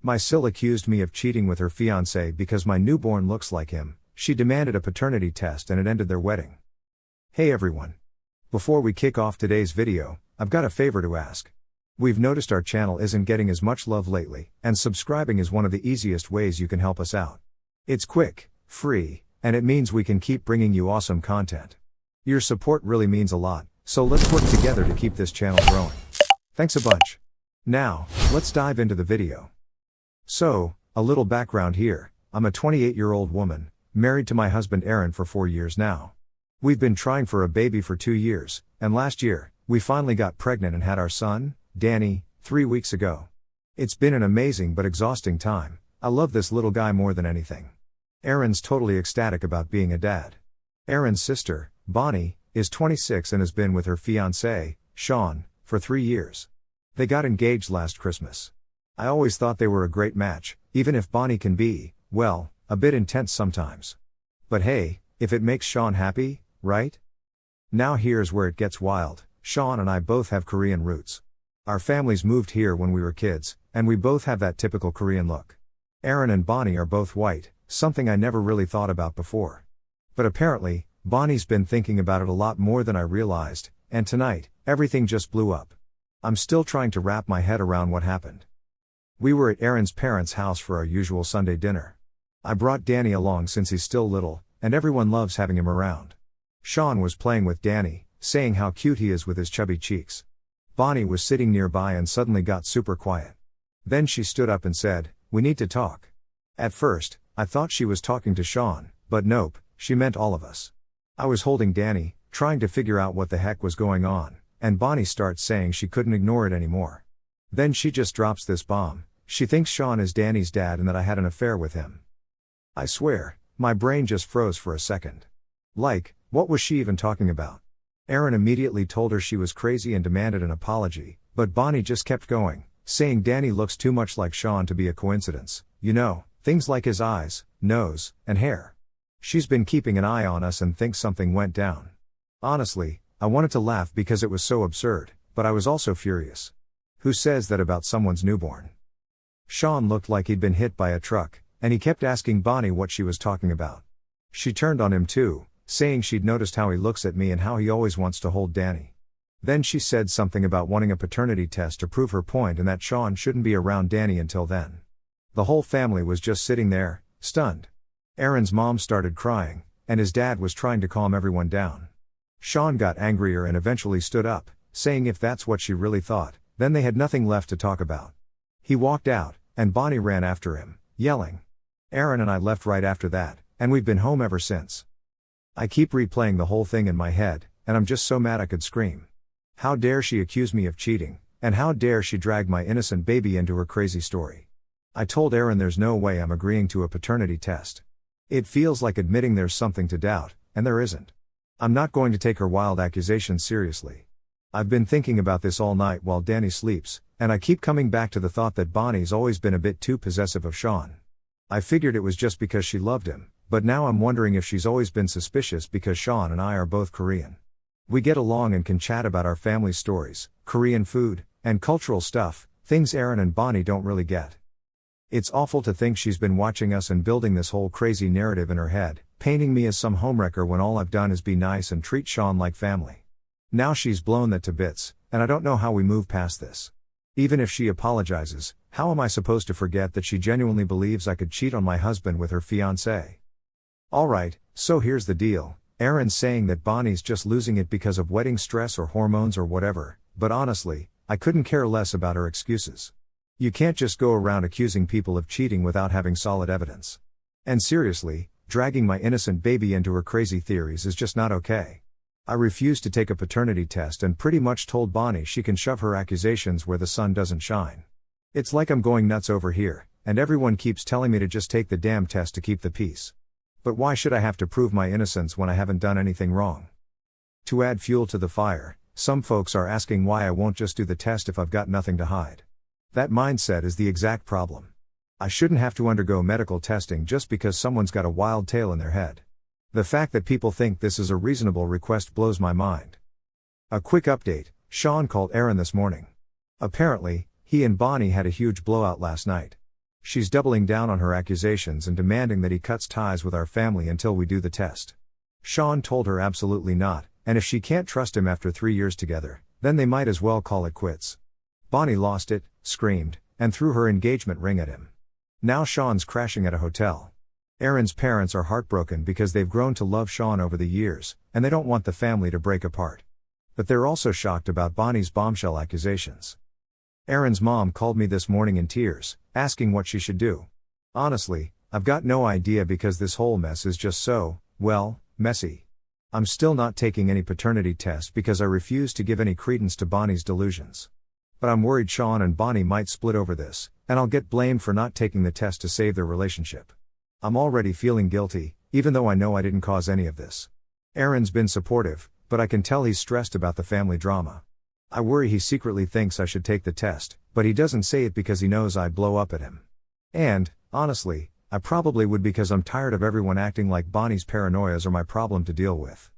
My SIL accused me of cheating with her fiancé because my newborn looks like him. She demanded a paternity test and it ended their wedding. Hey everyone. Before we kick off today's video, I've got a favor to ask. We've noticed our channel isn't getting as much love lately, and subscribing is one of the easiest ways you can help us out. It's quick, free, and it means we can keep bringing you awesome content. Your support really means a lot, so let's work together to keep this channel growing. Thanks a bunch. Now, let's dive into the video. So, a little background here. I'm a 28-year-old woman, married to my husband Aaron for 4 years now. We've been trying for a baby for 2 years, and last year, we finally got pregnant and had our son, Danny, 3 weeks ago. It's been an amazing but exhausting time. I love this little guy more than anything. Aaron's totally ecstatic about being a dad. Aaron's sister, Bonnie, is 26 and has been with her fiancé, Sean, for 3 years. They got engaged last Christmas. I always thought they were a great match, even if Bonnie can be, well, a bit intense sometimes. But hey, if it makes Sean happy, right? Now here's where it gets wild. Sean and I both have Korean roots. Our families moved here when we were kids, and we both have that typical Korean look. Aaron and Bonnie are both white, something I never really thought about before. But apparently, Bonnie's been thinking about it a lot more than I realized, and tonight, everything just blew up. I'm still trying to wrap my head around what happened. We were at Aaron's parents' house for our usual Sunday dinner. I brought Danny along since he's still little, and everyone loves having him around. Sean was playing with Danny, saying how cute he is with his chubby cheeks. Bonnie was sitting nearby and suddenly got super quiet. Then she stood up and said, "We need to talk." At first, I thought she was talking to Sean, but nope, she meant all of us. I was holding Danny, trying to figure out what the heck was going on, and Bonnie starts saying she couldn't ignore it anymore. Then she just drops this bomb. She thinks Sean is Danny's dad and that I had an affair with him. I swear, my brain just froze for a second. Like, what was she even talking about? Aaron immediately told her she was crazy and demanded an apology, but Bonnie just kept going, saying Danny looks too much like Sean to be a coincidence. You know, things like his eyes, nose, and hair. She's been keeping an eye on us and thinks something went down. Honestly, I wanted to laugh because it was so absurd, but I was also furious. Who says that about someone's newborn? Sean looked like he'd been hit by a truck, and he kept asking Bonnie what she was talking about. She turned on him too, saying she'd noticed how he looks at me and how he always wants to hold Danny. Then she said something about wanting a paternity test to prove her point and that Sean shouldn't be around Danny until then. The whole family was just sitting there, stunned. Aaron's mom started crying, and his dad was trying to calm everyone down. Sean got angrier and eventually stood up, saying if that's what she really thought, then they had nothing left to talk about. He walked out, and Bonnie ran after him, yelling. Aaron and I left right after that, and we've been home ever since. I keep replaying the whole thing in my head, and I'm just so mad I could scream. How dare she accuse me of cheating, and how dare she drag my innocent baby into her crazy story. I told Aaron there's no way I'm agreeing to a paternity test. It feels like admitting there's something to doubt, and there isn't. I'm not going to take her wild accusations seriously. I've been thinking about this all night while Danny sleeps, and I keep coming back to the thought that Bonnie's always been a bit too possessive of Sean. I figured it was just because she loved him, but now I'm wondering if she's always been suspicious because Sean and I are both Korean. We get along and can chat about our family stories, Korean food, and cultural stuff, things Aaron and Bonnie don't really get. It's awful to think she's been watching us and building this whole crazy narrative in her head, painting me as some homewrecker when all I've done is be nice and treat Sean like family. Now she's blown that to bits, and I don't know how we move past this. Even if she apologizes, how am I supposed to forget that she genuinely believes I could cheat on my husband with her fiancé? Alright, so here's the deal. Aaron's saying that Bonnie's just losing it because of wedding stress or hormones or whatever, but honestly, I couldn't care less about her excuses. You can't just go around accusing people of cheating without having solid evidence. And seriously, dragging my innocent baby into her crazy theories is just not okay. I refused to take a paternity test and pretty much told Bonnie she can shove her accusations where the sun doesn't shine. It's like I'm going nuts over here, and everyone keeps telling me to just take the damn test to keep the peace. But why should I have to prove my innocence when I haven't done anything wrong? To add fuel to the fire, some folks are asking why I won't just do the test if I've got nothing to hide. That mindset is the exact problem. I shouldn't have to undergo medical testing just because someone's got a wild tale in their head. The fact that people think this is a reasonable request blows my mind. A quick update, Sean called Aaron this morning. Apparently, he and Bonnie had a huge blowout last night. She's doubling down on her accusations and demanding that he cuts ties with our family until we do the test. Sean told her absolutely not, and if she can't trust him after 3 years together, then they might as well call it quits. Bonnie lost it, screamed, and threw her engagement ring at him. Now Sean's crashing at a hotel. Aaron's parents are heartbroken because they've grown to love Sean over the years, and they don't want the family to break apart. But they're also shocked about Bonnie's bombshell accusations. Aaron's mom called me this morning in tears, asking what she should do. Honestly, I've got no idea because this whole mess is just so, well, messy. I'm still not taking any paternity test because I refuse to give any credence to Bonnie's delusions. But I'm worried Sean and Bonnie might split over this, and I'll get blamed for not taking the test to save their relationship. I'm already feeling guilty, even though I know I didn't cause any of this. Aaron's been supportive, but I can tell he's stressed about the family drama. I worry he secretly thinks I should take the test, but he doesn't say it because he knows I'd blow up at him. And, honestly, I probably would because I'm tired of everyone acting like Bonnie's paranoias are my problem to deal with.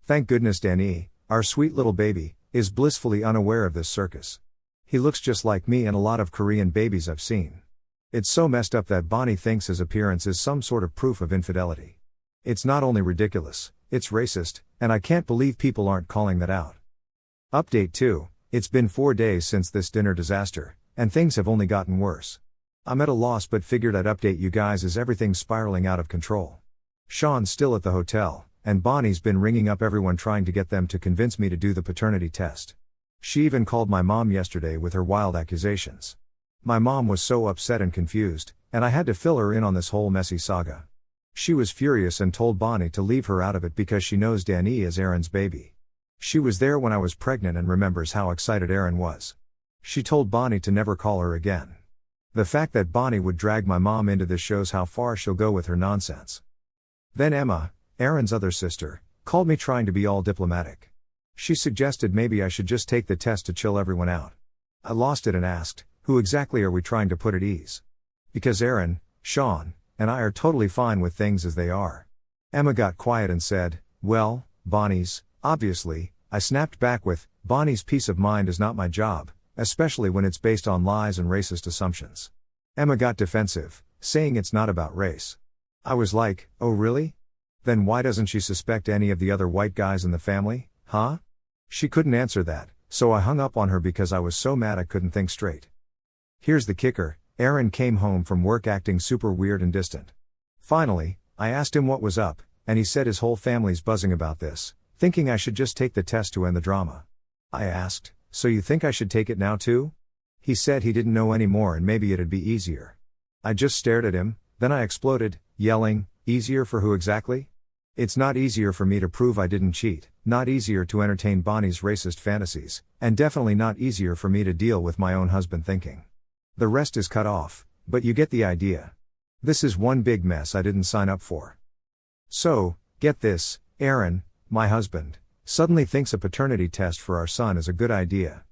Thank goodness Danny, our sweet little baby, is blissfully unaware of this circus. He looks just like me and a lot of Korean babies I've seen. It's so messed up that Bonnie thinks his appearance is some sort of proof of infidelity. It's not only ridiculous, it's racist, and I can't believe people aren't calling that out. Update 2, it's been 4 days since this dinner disaster, and things have only gotten worse. I'm at a loss but figured I'd update you guys as everything's spiraling out of control. Sean's still at the hotel, and Bonnie's been ringing up everyone trying to get them to convince me to do the paternity test. She even called my mom yesterday with her wild accusations. My mom was so upset and confused, and I had to fill her in on this whole messy saga. She was furious and told Bonnie to leave her out of it because she knows Danny is Aaron's baby. She was there when I was pregnant and remembers how excited Aaron was. She told Bonnie to never call her again. The fact that Bonnie would drag my mom into this shows how far she'll go with her nonsense. Then Emma, Aaron's other sister, called me trying to be all diplomatic. She suggested maybe I should just take the test to chill everyone out. I lost it and asked, who exactly are we trying to put at ease? Because Aaron, Sean, and I are totally fine with things as they are. Emma got quiet and said, well, Bonnie's, obviously. I snapped back with, Bonnie's peace of mind is not my job, especially when it's based on lies and racist assumptions. Emma got defensive, saying it's not about race. I was like, oh really? Then why doesn't she suspect any of the other white guys in the family, huh? She couldn't answer that, so I hung up on her because I was so mad I couldn't think straight. Here's the kicker, Aaron came home from work acting super weird and distant. Finally, I asked him what was up, and he said his whole family's buzzing about this, thinking I should just take the test to end the drama. I asked, so you think I should take it now too? He said he didn't know anymore and maybe it'd be easier. I just stared at him, then I exploded, yelling, easier for who exactly? It's not easier for me to prove I didn't cheat, not easier to entertain Bonnie's racist fantasies, and definitely not easier for me to deal with my own husband thinking. The rest is cut off, but you get the idea. This is one big mess I didn't sign up for. So, get this, Aaron, my husband, suddenly thinks a paternity test for our son is a good idea.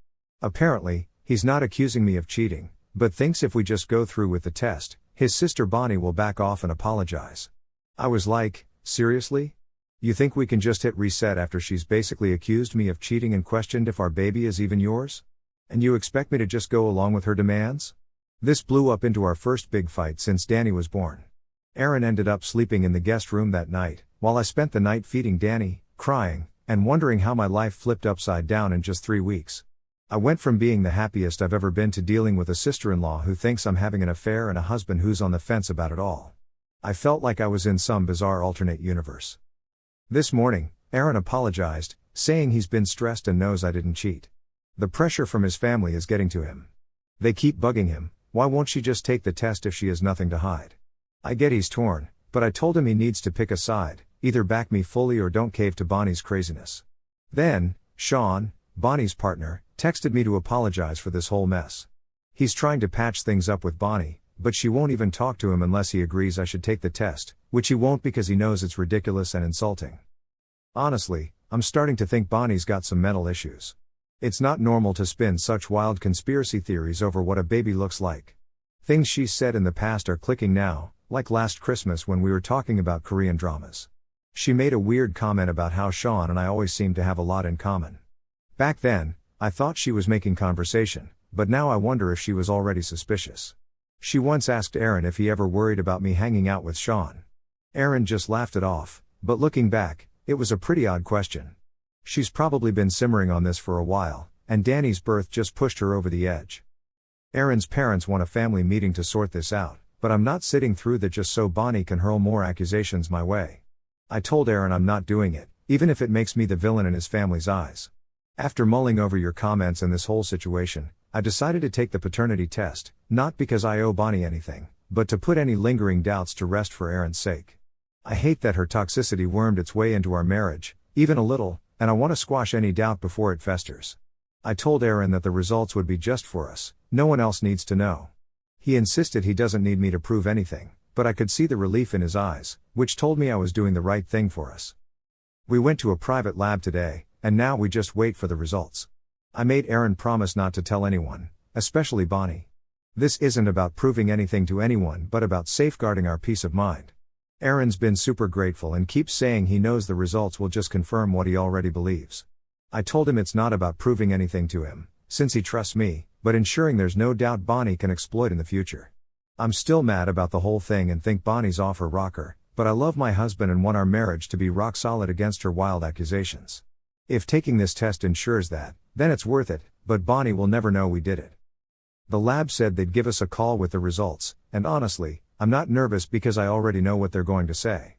Apparently, he's not accusing me of cheating, but thinks if we just go through with the test, his sister Bonnie will back off and apologize. I was like, seriously? You think we can just hit reset after she's basically accused me of cheating and questioned if our baby is even yours? And you expect me to just go along with her demands? This blew up into our first big fight since Danny was born. Aaron ended up sleeping in the guest room that night, while I spent the night feeding Danny, crying, and wondering how my life flipped upside down in just 3 weeks. I went from being the happiest I've ever been to dealing with a sister-in-law who thinks I'm having an affair and a husband who's on the fence about it all. I felt like I was in some bizarre alternate universe. This morning, Aaron apologized, saying he's been stressed and knows I didn't cheat. The pressure from his family is getting to him. They keep bugging him, why won't she just take the test if she has nothing to hide? I get he's torn, but I told him he needs to pick a side, either back me fully or don't cave to Bonnie's craziness. Then, Sean, Bonnie's partner, texted me to apologize for this whole mess. He's trying to patch things up with Bonnie, but she won't even talk to him unless he agrees I should take the test, which he won't because he knows it's ridiculous and insulting. Honestly, I'm starting to think Bonnie's got some mental issues. It's not normal to spin such wild conspiracy theories over what a baby looks like. Things she's said in the past are clicking now, like last Christmas when we were talking about Korean dramas. She made a weird comment about how Sean and I always seem to have a lot in common. Back then, I thought she was making conversation, but now I wonder if she was already suspicious. She once asked Aaron if he ever worried about me hanging out with Sean. Aaron just laughed it off, but looking back, it was a pretty odd question. She's probably been simmering on this for a while, and Danny's birth just pushed her over the edge. Aaron's parents want a family meeting to sort this out, but I'm not sitting through that just so Bonnie can hurl more accusations my way. I told Aaron I'm not doing it, even if it makes me the villain in his family's eyes. After mulling over your comments and this whole situation, I decided to take the paternity test, not because I owe Bonnie anything, but to put any lingering doubts to rest for Aaron's sake. I hate that her toxicity wormed its way into our marriage, even a little, and I want to squash any doubt before it festers. I told Aaron that the results would be just for us, no one else needs to know. He insisted he doesn't need me to prove anything, but I could see the relief in his eyes, which told me I was doing the right thing for us. We went to a private lab today, and now we just wait for the results. I made Aaron promise not to tell anyone, especially Bonnie. This isn't about proving anything to anyone but about safeguarding our peace of mind. Aaron's been super grateful and keeps saying he knows the results will just confirm what he already believes. I told him it's not about proving anything to him, since he trusts me, but ensuring there's no doubt Bonnie can exploit in the future. I'm still mad about the whole thing and think Bonnie's off her rocker, but I love my husband and want our marriage to be rock solid against her wild accusations. If taking this test ensures that, then it's worth it, but Bonnie will never know we did it. The lab said they'd give us a call with the results, and honestly, I'm not nervous because I already know what they're going to say.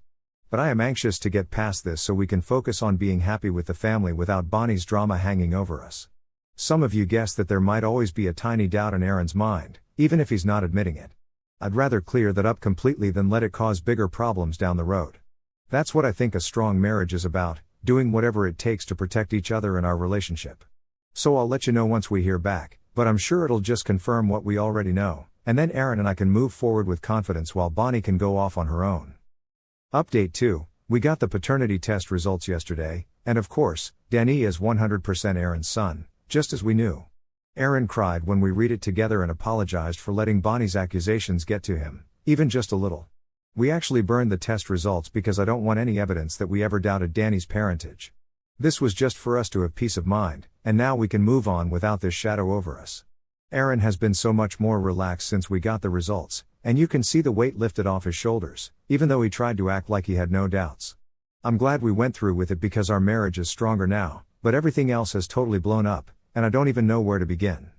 But I am anxious to get past this so we can focus on being happy with the family without Bonnie's drama hanging over us. Some of you guessed that there might always be a tiny doubt in Aaron's mind, even if he's not admitting it. I'd rather clear that up completely than let it cause bigger problems down the road. That's what I think a strong marriage is about, doing whatever it takes to protect each other and our relationship. So I'll let you know once we hear back, but I'm sure it'll just confirm what we already know, and then Aaron and I can move forward with confidence while Bonnie can go off on her own. Update 2, we got the paternity test results yesterday, and of course, Danny is 100% Aaron's son, just as we knew. Aaron cried when we read it together and apologized for letting Bonnie's accusations get to him, even just a little. We actually burned the test results because I don't want any evidence that we ever doubted Danny's parentage. This was just for us to have peace of mind, and now we can move on without this shadow over us. Aaron has been so much more relaxed since we got the results, and you can see the weight lifted off his shoulders, even though he tried to act like he had no doubts. I'm glad we went through with it because our marriage is stronger now, but everything else has totally blown up, and I don't even know where to begin.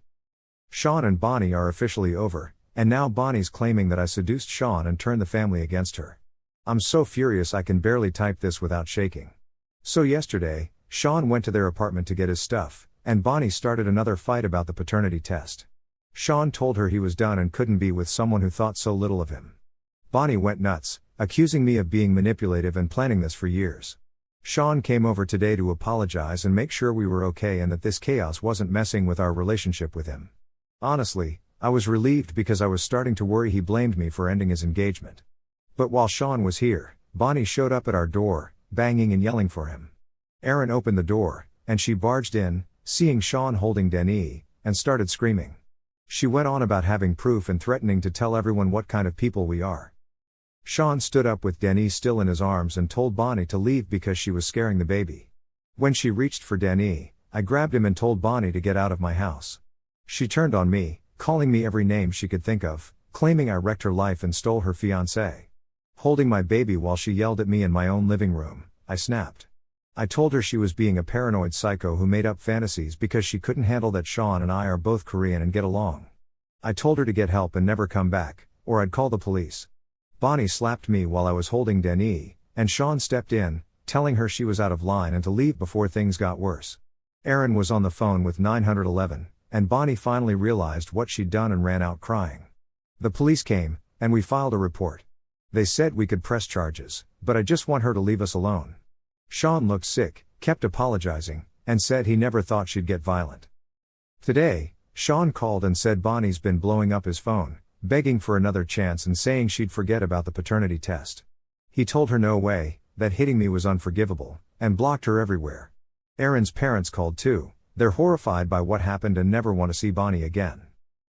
Sean and Bonnie are officially over, and now Bonnie's claiming that I seduced Sean and turned the family against her. I'm so furious I can barely type this without shaking. So yesterday, Sean went to their apartment to get his stuff, and Bonnie started another fight about the paternity test. Sean told her he was done and couldn't be with someone who thought so little of him. Bonnie went nuts, accusing me of being manipulative and planning this for years. Sean came over today to apologize and make sure we were okay and that this chaos wasn't messing with our relationship with him. Honestly, I was relieved because I was starting to worry he blamed me for ending his engagement. But while Sean was here, Bonnie showed up at our door, banging and yelling for him. Aaron opened the door, and she barged in, seeing Sean holding Danny, and started screaming. She went on about having proof and threatening to tell everyone what kind of people we are. Sean stood up with Danny still in his arms and told Bonnie to leave because she was scaring the baby. When she reached for Danny, I grabbed him and told Bonnie to get out of my house. She turned on me, calling me every name she could think of, claiming I wrecked her life and stole her fiancé. Holding my baby while she yelled at me in my own living room, I snapped. I told her she was being a paranoid psycho who made up fantasies because she couldn't handle that Sean and I are both Korean and get along. I told her to get help and never come back, or I'd call the police. Bonnie slapped me while I was holding Danny, and Sean stepped in, telling her she was out of line and to leave before things got worse. Aaron was on the phone with 911, and Bonnie finally realized what she'd done and ran out crying. The police came, and we filed a report. They said we could press charges, but I just want her to leave us alone. Sean looked sick, kept apologizing, and said he never thought she'd get violent. Today, Sean called and said Bonnie's been blowing up his phone, begging for another chance and saying she'd forget about the paternity test. He told her no way, that hitting me was unforgivable, and blocked her everywhere. Aaron's parents called too. They're horrified by what happened and never want to see Bonnie again.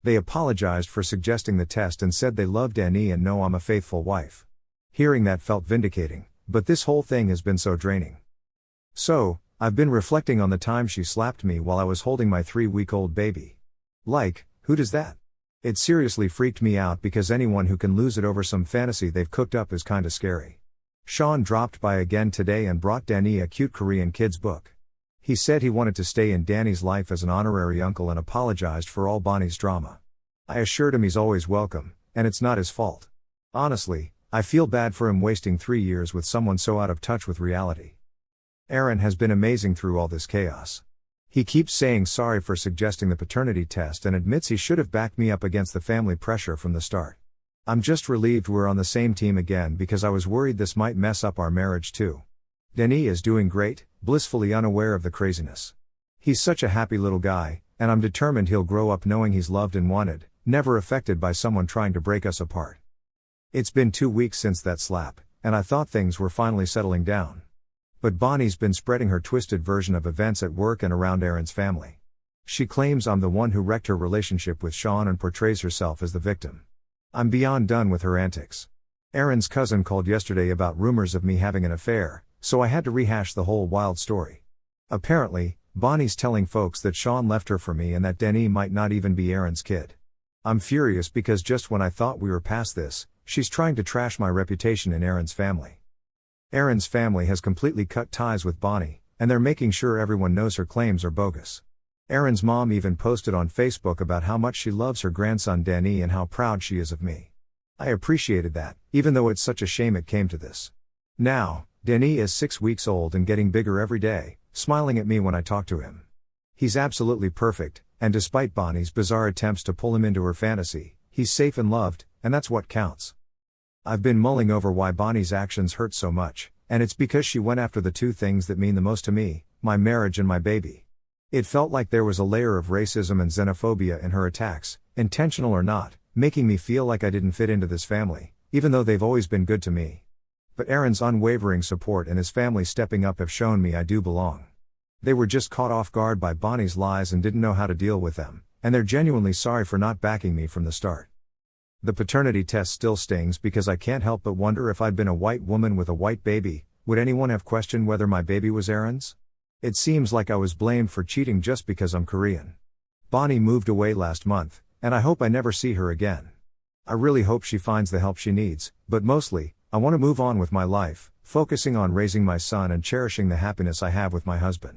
They apologized for suggesting the test and said they love Danny and know I'm a faithful wife. Hearing that felt vindicating, but this whole thing has been so draining. So, I've been reflecting on the time she slapped me while I was holding my 3-week-old baby. Like, who does that? It seriously freaked me out because anyone who can lose it over some fantasy they've cooked up is kinda scary. Sean dropped by again today and brought Danny a cute Korean kids book. He said he wanted to stay in Danny's life as an honorary uncle and apologized for all Bonnie's drama. I assured him he's always welcome, and it's not his fault. Honestly, I feel bad for him wasting 3 years with someone so out of touch with reality. Aaron has been amazing through all this chaos. He keeps saying sorry for suggesting the paternity test and admits he should have backed me up against the family pressure from the start. I'm just relieved we're on the same team again because I was worried this might mess up our marriage too. Danny is doing great, blissfully unaware of the craziness. He's such a happy little guy, and I'm determined he'll grow up knowing he's loved and wanted, never affected by someone trying to break us apart. It's been 2 weeks since that slap, and I thought things were finally settling down. But Bonnie's been spreading her twisted version of events at work and around Aaron's family. She claims I'm the one who wrecked her relationship with Sean and portrays herself as the victim. I'm beyond done with her antics. Aaron's cousin called yesterday about rumors of me having an affair, so I had to rehash the whole wild story. Apparently, Bonnie's telling folks that Sean left her for me and that Danny might not even be Aaron's kid. I'm furious because just when I thought we were past this, she's trying to trash my reputation in Aaron's family. Aaron's family has completely cut ties with Bonnie, and they're making sure everyone knows her claims are bogus. Aaron's mom even posted on Facebook about how much she loves her grandson Danny and how proud she is of me. I appreciated that, even though it's such a shame it came to this. Now, Danny is 6 weeks old and getting bigger every day, smiling at me when I talk to him. He's absolutely perfect, and despite Bonnie's bizarre attempts to pull him into her fantasy, he's safe and loved, and that's what counts. I've been mulling over why Bonnie's actions hurt so much, and it's because she went after the two things that mean the most to me, my marriage and my baby. It felt like there was a layer of racism and xenophobia in her attacks, intentional or not, making me feel like I didn't fit into this family, even though they've always been good to me. But Aaron's unwavering support and his family stepping up have shown me I do belong. They were just caught off guard by Bonnie's lies and didn't know how to deal with them, and they're genuinely sorry for not backing me from the start. The paternity test still stings because I can't help but wonder if I'd been a white woman with a white baby, would anyone have questioned whether my baby was Aaron's? It seems like I was blamed for cheating just because I'm Korean. Bonnie moved away last month, and I hope I never see her again. I really hope she finds the help she needs, but mostly, I want to move on with my life, focusing on raising my son and cherishing the happiness I have with my husband.